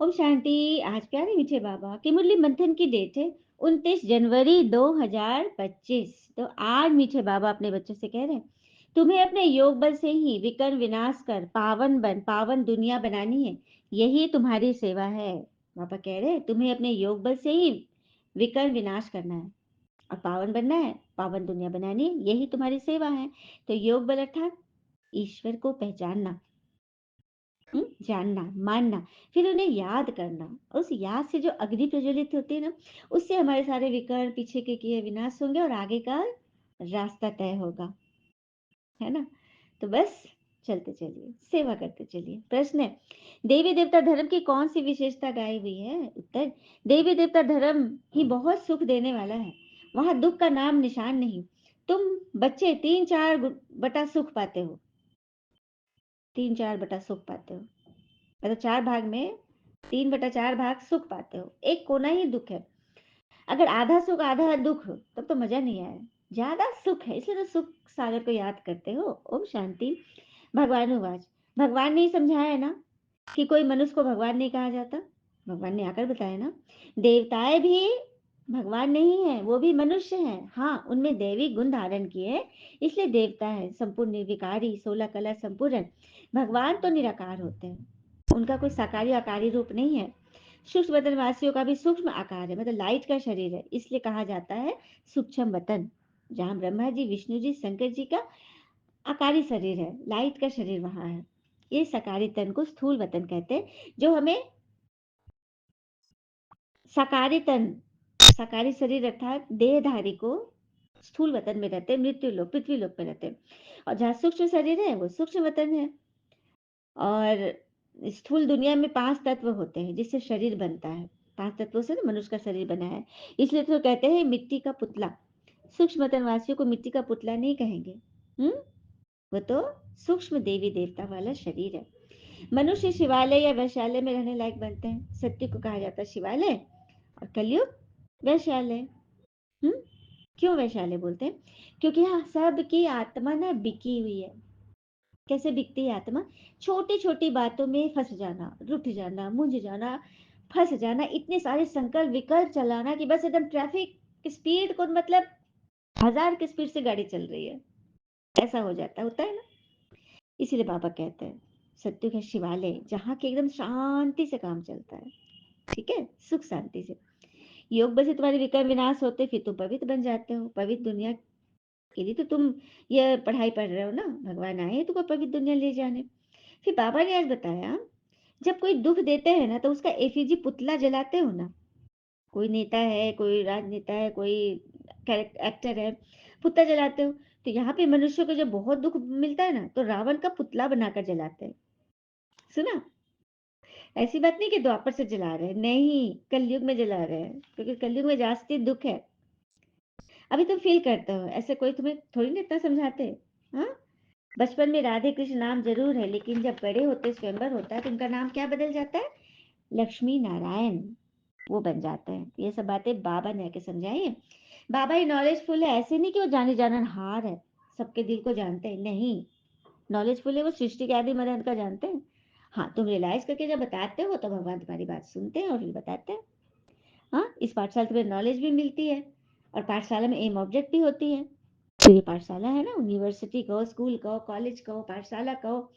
ओम शांति। आज प्यारे मीठे बाबा की मुरली मंथन की डेट है 29 जनवरी 2025। तो आज मीठे बाबा अपने बच्चों से कह रहे हैं, तुम्हें अपने योग बल से ही विकर्ण विनाश कर पावन दुनिया बनानी है। यही तुम्हारी सेवा है। बाबा कह रहे हैं, तुम्हें अपने योग बल से ही विकर्ण विनाश करना है और पावन बनना है, पावन दुनिया बनानी है। यही तुम्हारी सेवा है। तो योग बल अर्थात ईश्वर को पहचानना, जानना, मानना, फिर उन्हें याद करना। उस याद से जो अग्नि प्रज्वलित होती है ना, उससे हमारे सारे विकर्ण पीछे के किए विनाश होंगे और आगे का रास्ता तय होगा, है ना। तो बस चलते चलिए, सेवा करते चलिए। प्रश्न है, देवी देवता धर्म की कौन सी विशेषता गाई हुई है? उत्तर, देवी देवता धर्म ही बहुत सुख देने वाला है। वहां दुख का नाम निशान नहीं। तुम बच्चे 3/4 सुख पाते हो। 3/4 सुख पाते हो, मतलब 4 भाग में 3/4 भाग सुख पाते हो, एक कोना ही दुख है। अगर आधा सुख आधा दुख तब तो मजा नहीं आया। ज्यादा सुख है, इसलिए तो सुख सागर को याद करते हो। ओम शांति। भगवानुवाच, भगवान ने ही समझाया है ना कि कोई मनुष्य को भगवान नहीं कहा जाता। भगवान ने आकर बताया ना, देवताएं भी भगवान नहीं है, वो भी मनुष्य हैं। हाँ, उनमें दैवी गुण धारण किए हैं, इसलिए देवता है। संपूर्ण निर्विकारी 16 कला संपूर्ण। भगवान तो निराकार होते हैं, उनका कोई साकारी आकारी रूप नहीं है। सूक्ष्म वतन वासियों का भी सूक्ष्म आकार है, मतलब लाइट का शरीर है, इसलिए कहा जाता है सूक्ष्म वतन। जहाँ ब्रह्मा जी, विष्णु जी, शंकर जी का आकारी शरीर है, लाइट का शरीर वहां है। ये सकारी तन को स्थूल वतन कहते हैं, जो हमें सकारी तन, सकारी शरीर अर्थात देहधारी को स्थूल वतन में रहते हैं, मृत्यु लोक पृथ्वी लोक में रहते हैं। और जहाँ सूक्ष्म शरीर है वो सूक्ष्म वतन है। और स्थूल दुनिया में 5 तत्व होते हैं जिससे शरीर बनता है। 5 तत्वों से ना मनुष्य का शरीर बना है, इसलिए तो कहते हैं मिट्टी का पुतला। सूक्ष्म वतन वासियों को मिट्टी का पुतला नहीं कहेंगे। हम्म वो तो सूक्ष्म देवी देवता वाला शरीर है। मनुष्य शिवालय या वैश्यालय में रहने लायक बनते हैं। सत्य को कहा जाता है शिवालय और कलयुग वैश्यालय। हम्म क्यों वैश्यालय बोलते हैं? क्योंकि यहाँ सबकी आत्मा ना बिकी हुई है। कैसे बिकती है आत्मा? छोटी छोटी बातों में फंस जाना, रुठ जाना, मुंझ जाना, फंस जाना, इतने सारे संकल्प विकल्प चलाना कि बस एकदम ट्रैफिक स्पीड को, मतलब 1000 की स्पीड से गाड़ी चल रही है, ऐसा हो जाता होता है ना। इसीलिए बाबा कहते हैं सत्युग है शिवालय, जहाँ के एकदम शांति से काम चलता है। ठीक है, सुख शांति से। योग बल से तुम्हारे विकार विनाश होते, फिर तुम पवित्र बन जाते हो। पवित्र दुनिया के लिए तो तुम ये पढ़ाई पढ़ रहे हो ना, भगवान आए हैं तुमको पवित्र दुनिया ले जाने। फिर बाबा ने आज बताया, जब कोई दुख देते हैं ना तो उसका एफिजी पुतला जलाते हो ना। कोई नेता है, कोई राजनेता है, कोई एक्टर है, पुतला जलाते हो। तो यहाँ पे मनुष्य को जब बहुत दुख मिलता है ना तो रावण का पुतला बनाकर जलाते हैं। सुना? ऐसी बात नहीं कि द्वापर से जला रहे हैं, नहीं, कलयुग में जला रहे हैं, क्योंकि कलयुग में जास्ती दुख है। अभी तुम फील करते हो, ऐसे कोई तुम्हें थोड़ी ना इतना समझाते। हाँ, बचपन में राधे कृष्ण नाम जरूर है, लेकिन जब बड़े होते स्वयंवर होता है तो उनका नाम क्या बदल जाता है? लक्ष्मी नारायण, वो बन जाते हैं। ये सब बातें बाबा ने आके समझाई है। बाबा ही नॉलेजफुल है, ऐसे नहीं कि वो जाने जाननहार है, सबके दिल को जानते हैं, नहीं। नॉलेजफुल है, वो सृष्टि के आदि मदद का जानते हैं। हाँ, तुम रियलाइज करके जब बताते हो तो भगवान तुम्हारी बात सुनते हैं और फिर बताते हैं। हाँ, इस पाठशाला तुम्हें नॉलेज भी मिलती है और पाठशाला में एम ऑब्जेक्ट भी होती है। तो ये पाठशाला है ना, यूनिवर्सिटी कहो, स्कूल कहो, कॉलेज कहो, पाठशाला कहो,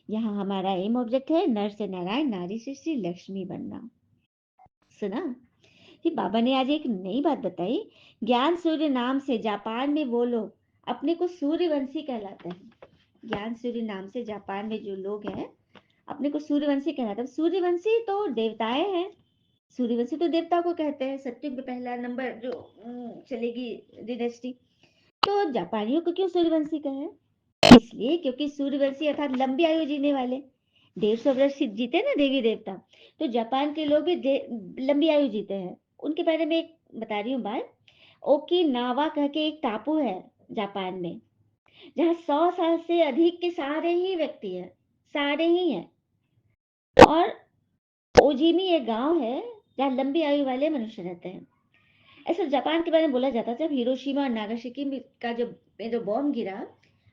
यहाँ हमारा एम ऑब्जेक्ट है नर से नारायण, नारी से श्री लक्ष्मी बनना। सुना? फिर बाबा ने आज एक नई बात बताई। ज्ञान सूर्य नाम से जापान में वो लोग अपने को सूर्यवंशी कहलाते हैं। ज्ञान सूर्य नाम से जापान में जो लोग हैं अपने को सूर्यवंशी कहलाते हैं। सूर्यवंशी तो देवताएं हैं। सूर्यवंशी तो देवता को कहते हैं, सत्युग में पहला नंबर जो चलेगी डिनेस्टी। तो जापानियों को क्यों सूर्यवंशी कहे? इसलिए क्योंकि सूर्यवंशी अर्थात लंबी आयु जीने वाले, 150 वर्ष जीते ना देवी देवता। तो जापान के लोग भी लंबी आयु जीते हैं। उनके बारे में एक बता रही हूँ बात। ओकिनावा कह के एक टापू है जापान में, जहाँ 100 साल से अधिक के सारे ही व्यक्ति हैं, सारे ही हैं। और ओजीमी एक गांव है जहाँ लंबी आयु वाले मनुष्य रहते हैं। ऐसा जापान के बारे में बोला जाता है, जब हिरोशिमा और नागासाकी का जो बॉम्ब गिरा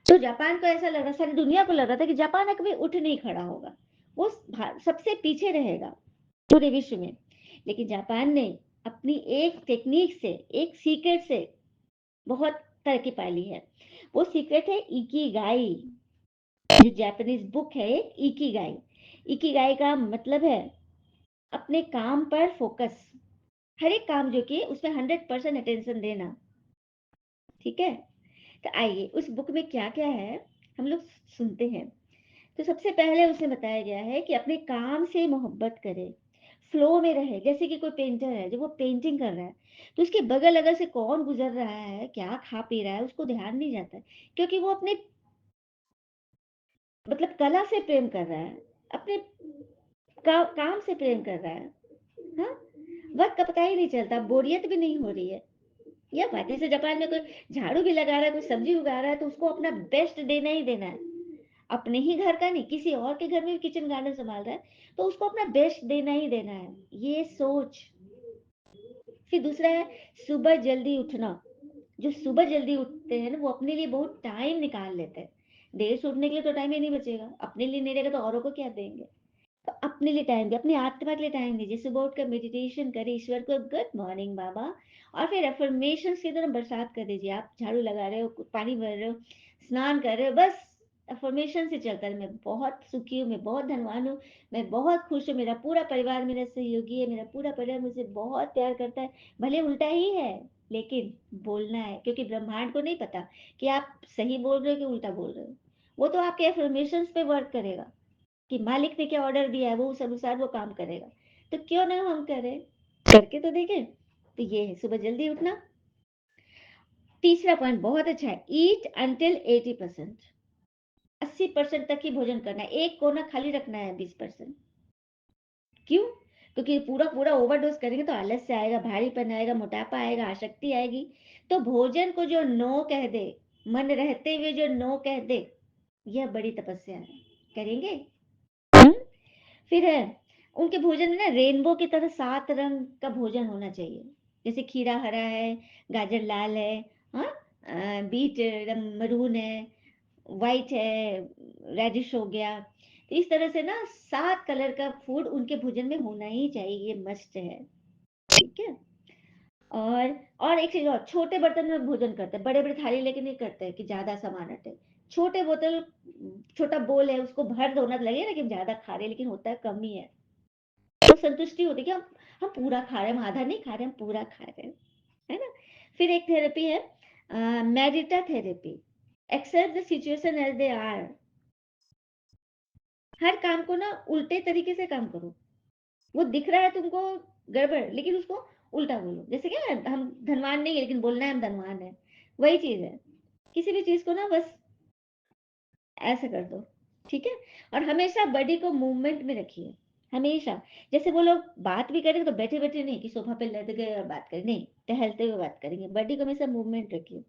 तो जापान को ऐसा लग रहा, सारी दुनिया को लग रहा था कि जापान कभी उठ नहीं खड़ा होगा, वो सबसे पीछे रहेगा। पूरे विश्व में। लेकिन जापान ने अपनी एक टेक्नीक से, एक सीक्रेट से बहुत तरक्की पा ली है। वो सीक्रेट है इकिगाई। जो जापानीज़ बुक है एक इकिगाई। इकिगाई का मतलब है अपने काम पर फ़ोकस। हर एक काम जो कि उसमें 100% अटेंशन देना, ठीक है? तो आइए उस बुक में क्या-क्या है, हम लोग सुनते हैं। तो सबसे पहले उसमें बताया गया है कि अपने काम से मोहब्बत करे, फ्लो में रहे। जैसे कि कोई पेंटर है, जब वो पेंटिंग कर रहा है, तो उसके बगल-अगल से कौन गुज़र रहा है, क्या खा-पी रहा है, उसको ध्यान नहीं जाता है। क्योंकि वो अपने मतलब कला से प्रेम कर रहा है, अपने काम से प्रेम कर रहा है। हाँ? वक़्त का पता ही नहीं चलता, बोरियत भी नहीं हो रही है। या बाकी से जापान में कोई झाड़ू भी लगा रहा है, कोई सब्ज़ी उगा रहा है, तो उसको अपना बेस्ट देना ही देना है। अपने ही घर का नहीं, किसी और के घर में भी किचन गार्डन सँभाल रहा है, तो उसको अपना बेस्ट देना ही देना है। ये सोच। फिर दूसरा है सुबह जल्दी उठना। जो सुबह जल्दी उठते हैं ना, वो अपने लिए बहुत टाइम निकाल लेते हैं। देर से उठने के लिए तो टाइम ही नहीं बचेगा। अपने लिए नहीं रहेगा तो औरों को क्या देंगे? तो अपने लिए टाइम दिया, अपनी आत्मा के लिए टाइम दीजिए। सुबह उठकर मेडिटेशन करिए, ईश्वर को गुड मॉर्निंग बाबा, और फिर अफ़र्मेशंस की तरह बरसात कर दीजिए। आप झाड़ू लगा रहे हो, पानी भर रहे हो, स्नान कर रहे हो, बस अफ़र्मेशन से चलता रहे, मैं बहुत सुखी हूँ, मैं बहुत धनवान हूँ, मैं बहुत खुश हूँ, मेरा पूरा परिवार मेरा सहयोगी है, मेरा पूरा परिवार मुझे बहुत प्यार करता है। भले उल्टा ही है, लेकिन बोलना है, क्योंकि ब्रह्मांड को नहीं पता कि आप सही बोल रहे हो कि उल्टा बोल रहे हो। वो तो आपके अफ़र्मेशंस पे वर्क करेगा। कि मालिक ने क्या ऑर्डर दिया है वो उस अनुसार वो काम करेगा। तो क्यों ना हम करें, करके तो देखें। तो ये है सुबह जल्दी उठना। तीसरा पॉइंट बहुत अच्छा है, ईट अंटिल 80%। 80% तक ही भोजन करना है, एक कोना खाली रखना है 20%। क्यों? क्योंकि पूरा पूरा ओवरडोज करेंगे तो आलस से आएगा, भारीपन आएगा, मोटापा आएगा, आसक्ति आएगी। तो भोजन को जो नो कह दे, मन रहते हुए जो नो कह दे, यह बड़ी तपस्या है। करेंगे? हम्म? फिर है उनके भोजन में ना रेनबो की तरह 7 रंग का भोजन होना चाहिए। जैसे खीरा हरा है, गाजर लाल है, हाँ? बीट एकदम मरून है, व्हाइट है, रेडिश हो गया। तो इस तरह से ना 7 कलर का फूड उनके भोजन में होना ही चाहिए, ये मस्ट है। ठीक है? और एक चीज़ और, छोटे बर्तन में भोजन करते हैं, बड़े-बड़े थाली लेके नहीं करते हैं कि ज़्यादा सामान हटे। छोटे बोतल छोटा बोल है उसको भर दो ना, तो लगेगा ना कि हम ज़्यादा खा रहे हैं, लेकिन होता है कम ही है। तो संतुष्टि होती है कि हम पूरा खा रहे हैं, हम आधा नहीं खा रहे हैं, हम पूरा खा रहे हैं, है ना? फिर एक थेरेपी है मेडिटा therapy. Except the situation as they are. हर काम को ना उल्टे तरीके से काम करो। वो दिख रहा है तुमको गड़बड़, लेकिन उसको उल्टा बोलो। जैसे क्या है, हम धनवान नहीं है लेकिन बोलना है हम धनवान हैं, वही चीज़ है। किसी भी चीज़ को ना बस ऐसे कर दो, ठीक है? और हमेशा बॉडी को मूवमेंट में रखिए, हमेशा। जैसे वो लोग बात भी करें तो बैठे-बैठे नहीं कि सोफ़ा पे लेट गए और बात करें, नहीं, टहलते हुए बात करेंगे। बॉडी को हमेशा मूवमेंट रखिए।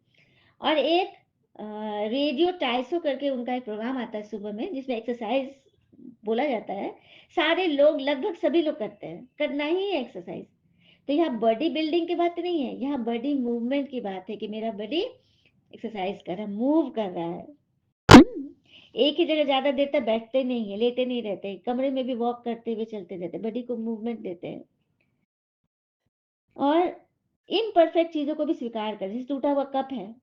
और एक रेडियो टाइसो करके उनका एक प्रोग्राम आता है सुबह में, जिसमें एक्सरसाइज़ बोला जाता है। सारे लोग, लगभग सभी लोग करते हैं, करना ही है एक्सरसाइज़। तो यहाँ बॉडी बिल्डिंग की बात नहीं है, यहाँ बॉडी मूवमेंट की बात है कि मेरा बॉडी एक्सरसाइज़ कर रहा है, मूव कर रहा है। हुँ। एक ही जगह ज़्यादा देर तक बैठते नहीं हैं, लेटे नहीं रहते, कमरे में भी वॉक करते हुए चलते रहते हैं, बॉडी को मूवमेंट देते हैं। और इम्परफेक्ट चीज़ों को भी स्वीकार करें, जैसे टूटा हुआ कप है,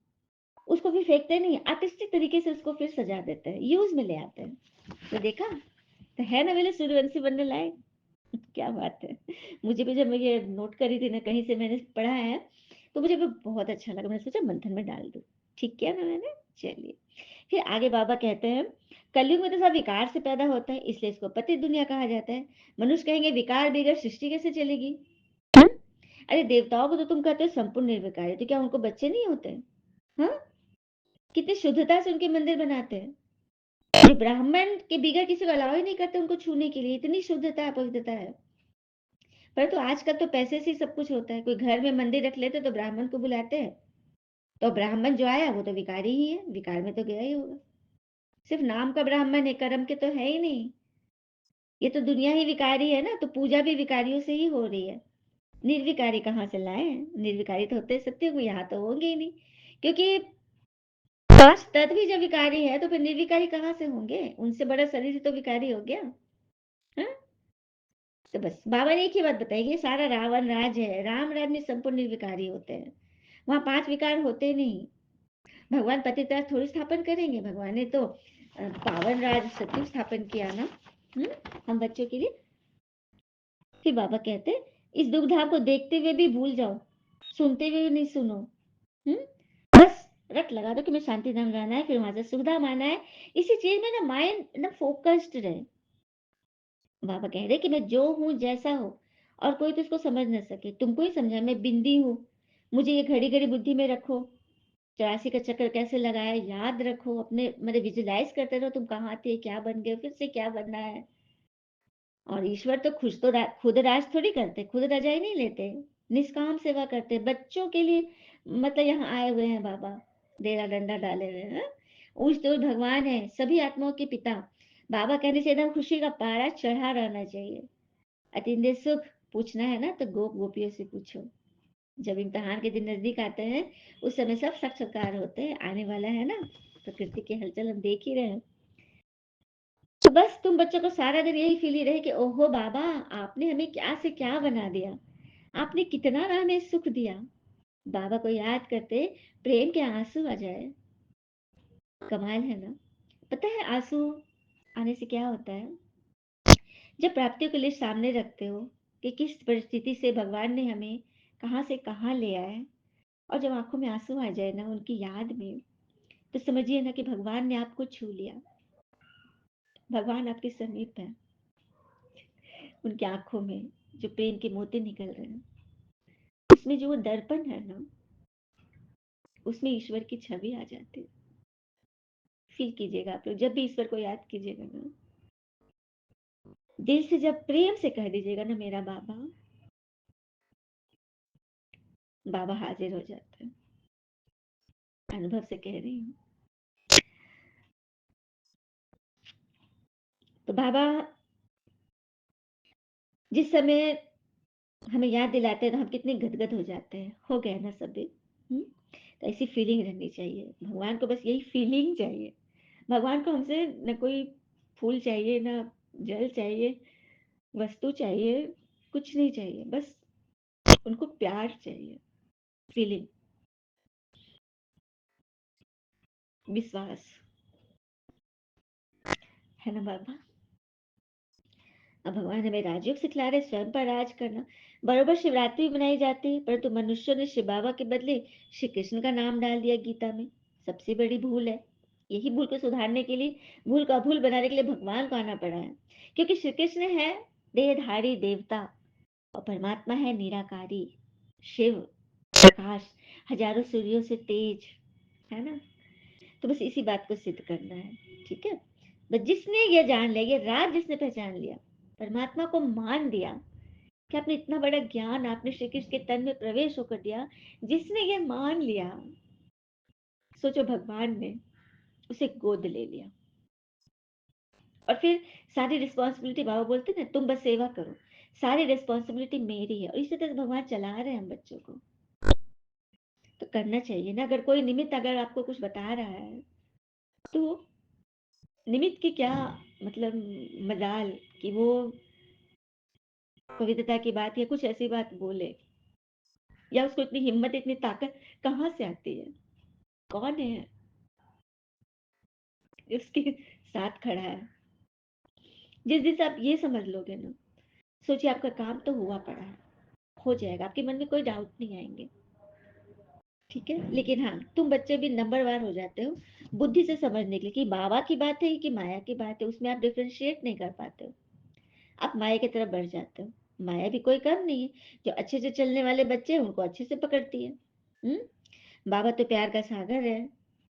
उसको भी फेंकते नहीं, आर्टिस्टिक तरीके से उसको फिर सजा देते हैं, यूज़ में ले आते हैं। तो देखा? तो है ना मेरे सूर्यवंशी बनने लायक? क्या बात है। मुझे भी जब मैं ये नोट करी थी ना, कहीं से मैंने पढ़ा है, तो मुझे भी बहुत अच्छा लगा। मैंने सोचा मंथन में डाल दूँ। ठीक किया ना मैंने? चलिए। फिर आगे बाबा कहते हैं, कलयुग में तो सब विकार से पैदा होता है, इसलिए इसको पतित दुनिया कहा जाता है। मनुष्य कहेंगे विकार बगैर सृष्टि कैसे चलेगी? हुँ? अरे देवताओं को तो तुम कहते हो संपूर्ण निर्विकार है, तो क्या उनको बच्चे नहीं होते? हाँ? कितनी शुद्धता से उनके मंदिर बनाते हैं। जो ब्राह्मण के बगैर किसी को अलाउ ही नहीं करते उनको छूने के लिए, इतनी शुद्धता पवित्रता है। परंतु आजकल तो पैसे से ही सब कुछ होता है। कोई घर में मंदिर रख लेते तो ब्राह्मण को बुलाते हैं, तो ब्राह्मण जो आया वो तो विकारी ही है, विकार में तो गया ही होगा। सिर्फ नाम का ब्राह्मण है, कर्म के तो है ही नहीं। ये तो दुनिया ही विकारी है ना, तो पूजा भी विकारियों से ही हो रही है। निर्विकारी कहाँ से लाए? निर्विकारी तो होते सत्य को, यहाँ तो होंगे ही नहीं। क्योंकि 5 तत्व ही जब विकारी है तो फिर निर्विकारी कहाँ से होंगे? उनसे बड़ा शरीर तो विकारी हो गया। हाँ? तो बस बाबा ने एक ही बात बताई कि ये सारा रावण राज है, राम राज में संपूर्ण निर्विकारी होते हैं। वहाँ 5 विकार होते नहीं। भगवान पतिव्रता थोड़ी स्थापन करेंगे, भगवान ने तो पावन राज सत्य स्थापन किया ना। हुँ? हम बच्चों के लिए। फिर बाबा कहते हैं, इस दुख धाम को देखते हुए भी भूल जाओ, सुनते हुए भी नहीं सुनो। हुँ? बस रट लगा दो कि मैं शांति धाम जाना है, फिर वहाँ से सुखधाम आना है। इसी चीज़ में ना माइंड एकदम फ़ोकस्ड रहे। बाबा कह रहे कि मैं जो हूँ, जैसा हूँ और कोई तो इसको समझ ना सके। तुमको ही समझा मैं बिंदी हूँ। मुझे ये घड़ी-घड़ी बुद्धि में रखो। 84 का चक्कर कैसे लगाया याद रखो। अपने मतलब विजुअलाइज़ करते रहो तुम कहाँ थे, क्या बन गए, फिर से क्या बनना है। और ईश्वर तो खुद राज थोड़ी करते, खुद रज़ाई नहीं लेते। निष्काम सेवा करते। बच्चों के लिए मतलब यहाँ आए हुए हैं बाबा, डेरा डंडा डाले हुए हैं। ऊंच तो भगवान है, सभी आत्माओं के पिता। बाबा कहने से एकदम खुशी का पारा चढ़ा रहना चाहिए। अतीन्द्रिय सुख पूछना है ना तो गोप गोपियों से पूछो। जब इम्तिहान के दिन नजदीक आते हैं उस समय सब साक्षात्कार होते हैं, आने वाला है ना। प्रकृति की हलचल हम देख ही रहे हैं। तो बस तुम बच्चों को सारा दिन यही फील ही रहे कि ओहो बाबा, आपने हमें क्या से क्या बना दिया। आपने कितना ना हमें सुख दिया। बाबा को याद करते प्रेम के आंसू आ जाए। कमाल है ना। पता है आंसू आने से क्या होता है? जब प्राप्तियों के लिए सामने रखते हो कि किस परिस्थिति से भगवान ने हमें कहाँ से कहाँ ले आए, और जब आंखों में आंसू आ जाए ना उनकी याद में, तो समझिए ना कि भगवान ने आपको छू लिया। भगवान आपके समीप है। उनकी आंखों में जो प्रेम के मोती निकल रहे हैं, उसमें जो वो दर्पण है ना, उसमें ईश्वर की छवि आ जाती है। फील कीजिएगा आप लोग जब भी ईश्वर को याद कीजिएगा ना, दिल से जब प्रेम से कह दीजिएगा ना मेरा बाबा, बाबा हाजिर हो जाते हैं। अनुभव से कह रही हूँ। तो बाबा जिस समय हमें याद दिलाते हैं तो हम कितने गदगद हो जाते हैं। हो गया ना सभी। हम्म? तो ऐसी फीलिंग रहनी चाहिए। भगवान को बस यही फीलिंग चाहिए। भगवान को हमसे न कोई फूल चाहिए, ना जल चाहिए, वस्तु चाहिए, कुछ नहीं चाहिए। बस उनको प्यार चाहिए, फीलिंग, विश्वास। है ना बाबा? अब भगवान हमें राजयोग सिखला रहे स्वयं पर राज करना। बरोबर शिवरात्रि मनाई जाती है, परंतु मनुष्यों ने शिव बाबा के बदले श्री कृष्ण का नाम डाल दिया गीता में। सबसे बड़ी भूल है। यही भूल को सुधारने के लिए, भूल को अभूल बनाने के लिए भगवान को आना पड़ा है। क्योंकि श्री कृष्ण है देहधारी देवता और परमात्मा है निराकारी शिव, प्रकाश, हजारों सूर्यों से तेज। है ना। तो बस इसी बात को सिद्ध करना है। ठीक है। बस जिसने ये जान लिया, ये राज जिसने पहचान लिया, परमात्मा को मान दिया कि आपने इतना बड़ा ज्ञान आपने श्री कृष्ण के तन में प्रवेश होकर दिया, जिसने ये मान लिया, सोचो भगवान ने उसे गोद ले लिया। और फिर सारी रिस्पॉन्सिबिलिटी, बाबा बोलते ना तुम बस सेवा करो, सारी रिस्पॉन्सिबिलिटी मेरी है। और इसी तरह भगवान चला रहे हैं हम बच्चों को। तो करना चाहिए ना। अगर कोई निमित्त अगर आपको कुछ बता रहा है, तो निमित्त की क्या मतलब मजाल कि वो पवित्रता की बात या कुछ ऐसी बात बोले, या उसको इतनी हिम्मत इतनी ताकत कहाँ से आती है? कौन है जो उसके साथ खड़ा है? जिस दिन से आप ये समझ लोगे ना, सोचिए आपका काम तो हुआ पड़ा है, हो जाएगा। आपके मन में कोई डाउट नहीं आएंगे। ठीक है। लेकिन हाँ, तुम बच्चे भी नंबरवार हो जाते हो बुद्धि से समझने के लिए कि बाबा की बात है कि माया की बात है। उसमें आप डिफ्रेंशिएट नहीं कर पाते हो। आप माया की तरफ बढ़ जाते हो। माया भी कोई कम नहीं है। जो अच्छे से चलने वाले बच्चे हैं उनको अच्छे से पकड़ती है। हम्म। बाबा तो प्यार का सागर है।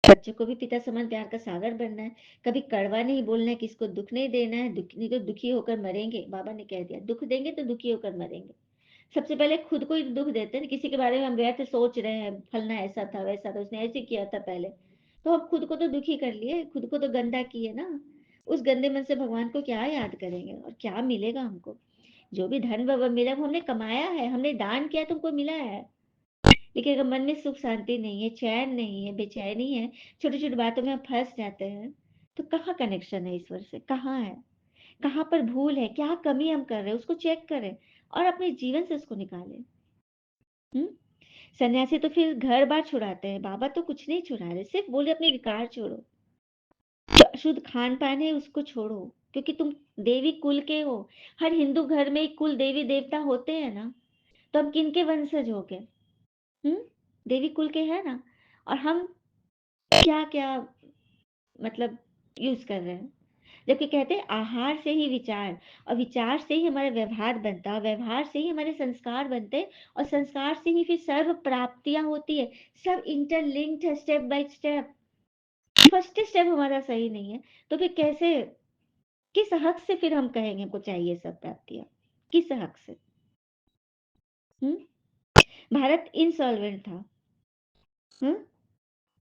बच्चों को भी पिता समान प्यार का सागर बनना है। कभी कड़वा नहीं बोलना है, किसको दुख नहीं देना है। दुख नहीं तो दुखी होकर मरेंगे। बाबा ने कह दिया दुख देंगे तो दुखी होकर मरेंगे। सबसे पहले खुद को ही दुख देते हैं। किसी के बारे में हम व्यर्थ सोच रहे हैं, फलना ऐसा था वैसा था, उसने ऐसे किया था पहले, तो हम खुद को तो दुखी कर लिए, खुद को तो गंदा किए ना। उस गंदे मन से भगवान को क्या याद करेंगे और क्या मिलेगा हमको? जो भी धन वह मिला वो हमने कमाया है, हमने दान किया, तुमको मिला है। लेकिन अगर मन में सुख शांति नहीं है, चैन नहीं है, बेचैनी है, छोटी छोटी बातों में हम फंस जाते हैं, तो कहाँ कनेक्शन है ईश्वर से? कहाँ है? कहाँ पर भूल है, क्या कमी हम कर रहे हैं, उसको चेक करें और अपने जीवन से उसको निकालें। हुँ? सन्यासी तो फिर घर-बार छुड़ाते हैं, बाबा तो कुछ नहीं छुड़ा रहे, सिर्फ़ बोले अपने विकार छोड़ो। जो अशुद्ध खान-पान है उसको छोड़ो, क्योंकि तुम देवी कुल के हो। हर हिंदू घर में एक कुल देवी-देवता होते हैं ना, तो हम किनके वंशज हो गए? हुँ? देवी कुल के हैं ना, और हम क्या-क्या मतलब यूज़ कर रहे हैं। जबकि कहते हैं आहार से ही विचार, और विचार से ही हमारा व्यवहार बनता है, और व्यवहार से ही हमारे संस्कार बनते हैं, और संस्कार से ही फिर सर्व प्राप्तियाँ होती है। सब इंटरलिंक्ड है step by step. First step हमारा सही नहीं है, तो फिर कैसे, किस हक से फिर हम कहेंगे हमको चाहिए सब प्राप्तियाँ? किस हक से? हुँ? भारत इंसॉल्वेंट था, हुँ?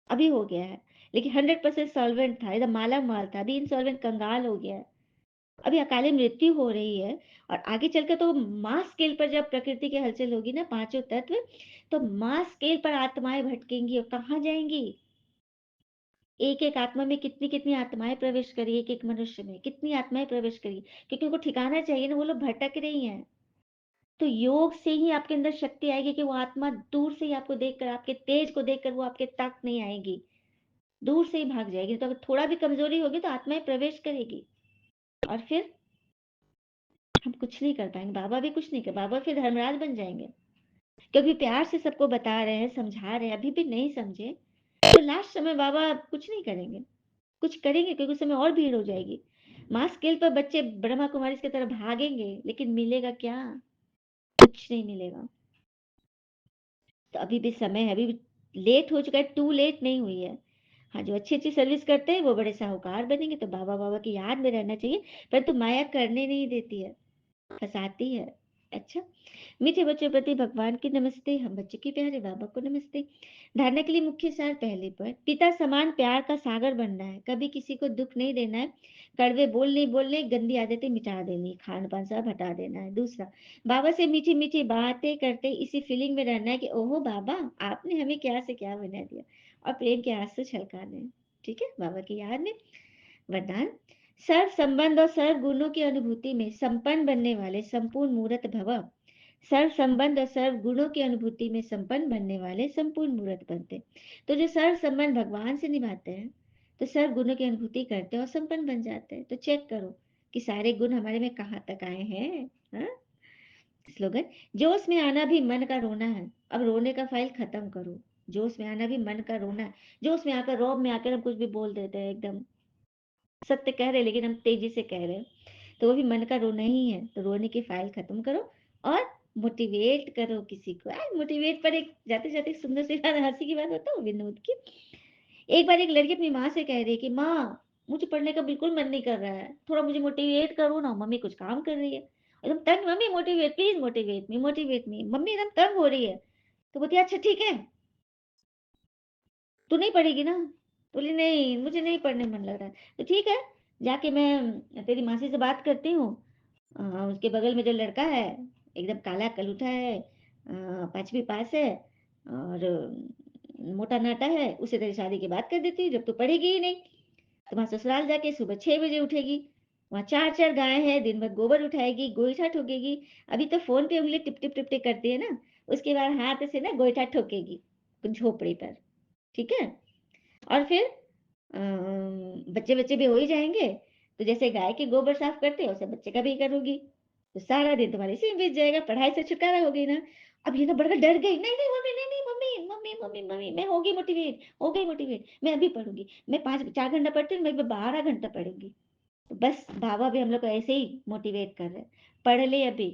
अभी हो गया है। लेकिन 100% सॉल्वेंट था, एकदम माला-माल था, अभी इंसॉल्वेंट कंगाल हो गया है। अभी अकाले मृत्यु हो रही है, और आगे चलकर तो मास स्केल पर जब प्रकृति की हलचल होगी ना, पाँचों तत्व, तो मास स्केल पर आत्माएँ भटकेंगी और कहाँ जाएँगी? एक-एक आत्मा में कितनी-कितनी आत्माएँ प्रवेश करी, एक-एक मनुष्य में, कितनी आत्माएँ प्रवेश करी, क्योंकि उनको ठिकाना चाहिए ना, वो लोग भटक रही हैं। तो योग से ही आपके अंदर शक्ति आएगी कि वो आत्मा दूर से ही आपको देखकर, आपके तेज को देखकर वो आपके तक नहीं आएगी, दूर से ही भाग जाएगी। तो अगर थोड़ा भी कमज़ोरी होगी तो आत्माएँ प्रवेश करेगी, और फिर हम कुछ नहीं कर पाएँगे, बाबा भी कुछ नहीं कर, बाबा फिर धर्मराज बन जाएँगे। क्योंकि प्यार से सबको बता रहे हैं, समझा रहे हैं, अभी भी नहीं समझे, तो लास्ट समय बाबा कुछ नहीं करेंगे। कुछ करेंगे क्योंकि उस समय और भीड़ हो जाएगी। मास स्केल पर बच्चे ब्रह्मा कुमारीज़ की तरफ भागेंगे, लेकिन मिलेगा क्या? कुछ नहीं मिलेगा। तो अभी भी समय है, अभी भी लेट हो चुका है, टू लेट नहीं हुई है। हाँ, जो अच्छी-अच्छी सर्विस करते हैं वो बड़े साहूकार बनेंगे, तो बाबा-बाबा की याद में रहना चाहिए, परंतु माया करने नहीं देती है, फँसाती है। अच्छा? मीठे बच्चों प्रति भगवान की नमस्ते, हम बच्चों के प्यारे बाबा को नमस्ते। धारणा के लिए मुख्य सार पहले पर, पिता समान प्यार का सागर बनना है, कभी किसी को दुख नहीं देना है, कड़वे बोल नहीं बोलने, गंदी आदतें मिटा देनी, खान पान सब हटा देना है। दूसरा, बाबा से मीठी मीठी बातें करते इसी फीलिंग में रहना है कि ओहो बाबा, आपने हमें क्या से क्या बना दिया, और प्रेम के आंसू छलकाने हैं। ठीक है, बाबा की याद में। वरदान, सर्व संबंध और सर्व गुणों की अनुभूति में संपन्न बनने वाले संपूर्ण मूर्त भव। सर्व संबंध और सर्व गुणों की अनुभूति में संपन्न बनने वाले संपूर्ण मूर्त बनते। तो जो सर्व संबंध भगवान से निभाते हैं, तो सर्व गुणों की अनुभूति करते हैं और संपन्न बन जाते हैं। तो चेक करो कि सारे गुण हमारे में कहाँ तक आए हैं। हाँ? स्लोगन, जोश में आना भी मन का रोना है, अब रोने का फाइल खत्म करो। जोश में आना भी मन का रोना है, जोश में आकर, रौब में आकर हम कुछ भी बोल देते हैं, एकदम सत्य कह रहे हैं लेकिन हम तेजी से कह रहे हैं, तो वो भी मन का रोना ही है। तो रोने की फाइल खत्म करो और मोटिवेट करो किसी को। मोटिवेट पर एक जाते जाते सुंदर सी बात, हंसी की बात बताऊं, विनोद की। एक बार एक लड़की अपनी माँ से कह रही है कि माँ, मुझे पढ़ने का बिल्कुल मन नहीं कर रहा है, थोड़ा मुझे मोटिवेट करो ना, मम्मी कुछ काम कर रही है, एकदम तंग, mummy motivate please, motivate me, mummy एकदम तंग हो रही है। तो बोलती है अच्छा ठीक है, तू नहीं पढ़ेगी ना? बोली नहीं, मुझे नहीं पढ़ने मन लग रहा है। तो ठीक है, जाके मैं तेरी मासी से बात करती हूँ। उसके बगल में जो लड़का है, एकदम काला कलूठा है, 5वीं पास है, और मोटा-नाटा है, उससे तेरी शादी की बात कर देती हूँ, जब तू पढ़ेगी ही नहीं। तो वहाँ ससुराल जाके सुबह 6 बजे उठेगी, वहाँ 4-4 गाय हैं, दिन भर गोबर उठाएगी, गोईठा ठोकेगी। अभी तो फ़ोन पे उँगली टिप-टिप टिप-टिप करती है ना, उसके बाद हाथ से ना गोईठा ठोकेगी, झोपड़ी पर, ठीक है? और फिर बच्चे-बच्चे भी हो ही जाएँगे, तो जैसे गाय के गोबर साफ करते हो, वैसे बच्चे का भी करोगी। तो सारा दिन तुम्हारा इसी में बीत जाएगा, पढ़ाई से छुटकारा हो गई ना। अब ये ना बढ़कर डर गई, नहीं, नहीं मम्मी, नहीं, नहीं मम्मी, मम्मी, मम्मी, मम्मी, मैं हो गई मोटिवेट, मैं अभी पढ़ूँगी। मैं 5 4 घंटा पढ़ती हूँ, मैं 12 घंटा पढ़ूँगी। तो बस बाबा भी हम लोग को ऐसे ही मोटिवेट कर रहे हैं, पढ़ ले अभी,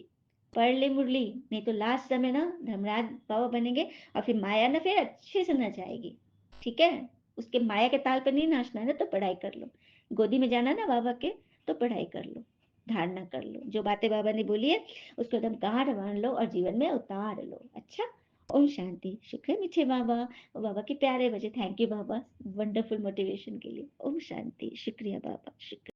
पढ़ ले मुरली, नहीं तो लास्ट समय ना धर्मराज बाबा बनेंगे, और फिर माया ना फिर अच्छे से नचाएगी, ठीक है? उसके माया के ताल पे नहीं नाचना है ना, तो पढ़ाई कर लो। गोदी में जाना है ना बाबा के, तो पढ़ाई कर लो, धारणा कर लो, जो बातें बाबा ने बोली है उसको एकदम गांठ बांध लो और जीवन में उतार लो। अच्छा, ओम शांति। शुक्र है मीठे बाबा, और बाबा के प्यारे बच्चे, thank you Baba, wonderful motivation के लिए। ओम शांति, शुक्रिया बाबा, शुक्रिया।